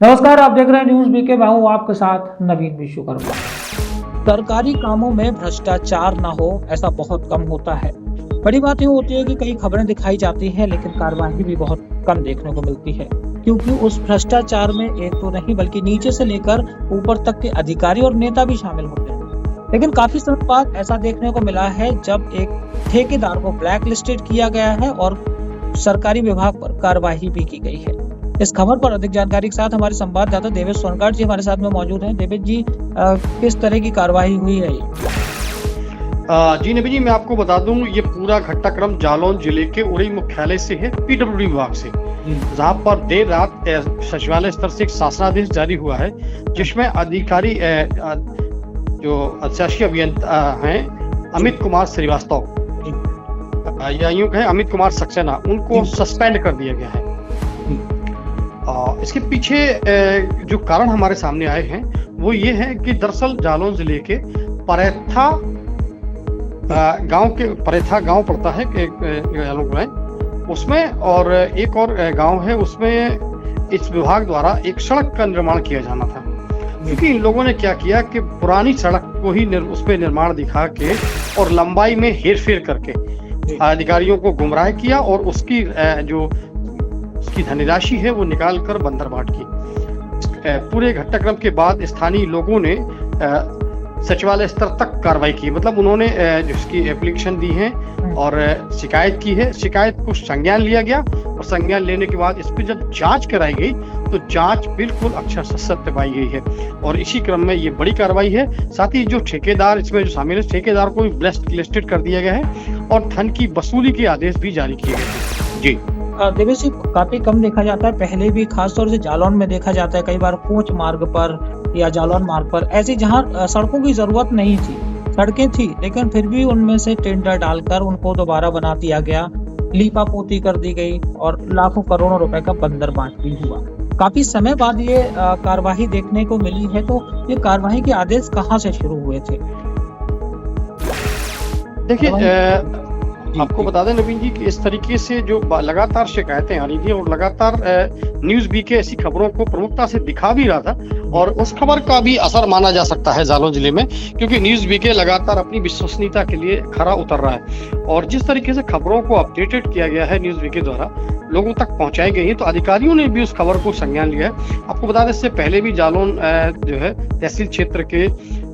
नमस्कार, आप देख रहे हैं न्यूज़ बीके। मैं हूं आपके साथ नवीन विश्वकर्मा। सरकारी कामों में भ्रष्टाचार ना हो, ऐसा बहुत कम होता है। बड़ी बात ये होती है कि कई खबरें दिखाई जाती हैं, लेकिन कार्रवाई भी बहुत कम देखने को मिलती है, क्योंकि उस भ्रष्टाचार में एक तो नहीं बल्कि नीचे से लेकर ऊपर तक के अधिकारी और नेता भी शामिल होते हैं। लेकिन काफी समय बाद ऐसा देखने को मिला है जब एक ठेकेदार को ब्लैक लिस्टेड किया गया है और सरकारी विभाग पर कार्रवाई भी की गई है। इस खबर पर अधिक जानकारी के साथ हमारे संवाददाता देवेश सोनकाट जी हमारे साथ में मौजूद हैं। देवेश जी, किस तरह की कार्रवाई हुई है ये? जी नबी जी, मैं आपको बता दूं, ये पूरा घटनाक्रम जालौन जिले के उरई मुख्यालय से है, पीडब्ल्यूडी विभाग से, जहां पर देर रात सचिवालय स्तर से एक शासनादेश जारी हुआ है, जिसमें अधिकारी जो शासकीय अभियंता हैं अमित कुमार श्रीवास्तव या यूं कहें अमित कुमार सक्सेना, उनको सस्पेंड कर दिया गया है। इसके पीछे जो कारण हमारे सामने आए हैं वो ये है कि दरअसल जालौन जिले के परेथा गांव पड़ता है उसमें, और एक और गांव है, उसमें इस विभाग द्वारा एक सड़क का निर्माण किया जाना था। क्योंकि इन लोगों ने क्या किया कि पुरानी सड़क को ही उस पर निर्माण दिखा के और लंबाई में हेरफेर करके अधिकारियों को गुमराह किया और उसकी उसकी धनराशि है वो निकालकर बंदर बांट की। पूरे घटनाक्रम के बाद स्थानीय लोगों ने सचिवालय स्तर तक कार्रवाई की, मतलब उन्होंने जिसकी एप्लीकेशन दी है और शिकायत की है। शिकायत को संज्ञान लिया गया और संज्ञान लेने के बाद इस पर जब जांच कराई गई तो जांच बिल्कुल अक्षरशः सत्य पाई गई है और इसी क्रम में ये बड़ी कार्रवाई है। साथ ही जो ठेकेदार इसमें जो शामिल है, ठेकेदार को भी ब्लैक लिस्टेड कर दिया गया है और धन की वसूली के आदेश भी जारी किए गए हैं। जी देवेश जी, काफी कम देखा जाता है, पहले भी खासतौर से जालौन में देखा जाता है, कई बार कोच मार्ग पर या जालौन मार्ग पर ऐसी जहां सड़कों की जरूरत नहीं थी, सड़कें थी, लेकिन फिर भी उनमें से टेंडर डालकर उनको दोबारा बना दिया गया, लीपा पोती कर दी गई और लाखों करोड़ों रुपए का बंदर बांट भी हुआ। काफी समय बाद ये कार्रवाई देखने को मिली है, तो ये कार्रवाई के आदेश कहाँ से शुरू हुए थे? देखिए, आपको बता दें नवीन जी कि इस तरीके से जो लगातार शिकायतें आ रही थी और लगातार न्यूज़ बीके ऐसी खबरों को प्रमुखता से दिखा भी रहा था और उस खबर का भी असर माना जा सकता है जालौन जिले में, क्योंकि न्यूज़ बीके लगातार अपनी विश्वसनीयता के लिए खरा उतर रहा है और जिस तरीके से खबरों को अपडेटेड किया गया है न्यूज़ बीके द्वारा, लोगों तक पहुंचाई गई है, तो अधिकारियों ने भी उस खबर को संज्ञान लिया है। आपको बता दें, इससे पहले भी जालौन जो है तहसील क्षेत्र के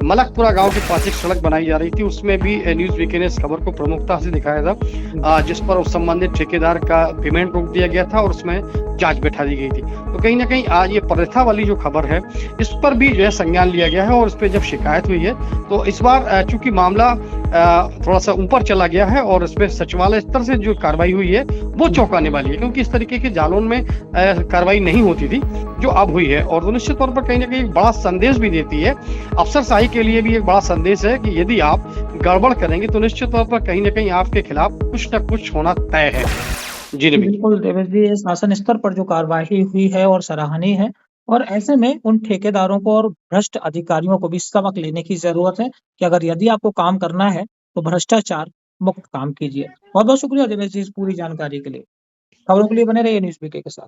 मलकपुरा गांव के पास एक सड़क बनाई जा रही थी, उसमें भी न्यूज़ बीके ने इस खबर को प्रमुखता से दिखाया था, जिस पर उस संबंधित ठेकेदार का पेमेंट रोक दिया गया था और उसमें जांच बैठा दी गई थी। तो कहीं ना कहीं आज ये परेथा वाली जो खबर है, इस पर भी जो है संज्ञान लिया गया है और इस पर जब शिकायत हुई है तो इस बार चूंकि मामला थोड़ा सा ऊपर चला गया है और इसमें सचिवालय स्तर से जो कार्रवाई हुई है वो चौंकाने वाली है, क्योंकि इस तरीके के जालौन में कार्रवाई नहीं होती थी जो अब हुई है और निश्चित तौर पर कहीं ना कहीं एक बड़ा संदेश भी देती है, अफसरशाही के लिए भी एक बड़ा संदेश है कि यदि आप गड़बड़ करेंगे तो निश्चित तौर पर कहीं ना कहीं आपके खिलाफ कुछ न कुछ होना तय है। जी बिल्कुल देवेश जी, ये शासन स्तर पर जो कार्रवाई हुई है और सराहनीय है, और ऐसे में उन ठेकेदारों को और भ्रष्ट अधिकारियों को भी सबक लेने की जरूरत है कि अगर यदि आपको काम करना है तो भ्रष्टाचार मुक्त काम कीजिए। बहुत बहुत शुक्रिया देवेश जी इस पूरी जानकारी के लिए। खबरों के लिए बने रहिए न्यूज़ बीके के साथ।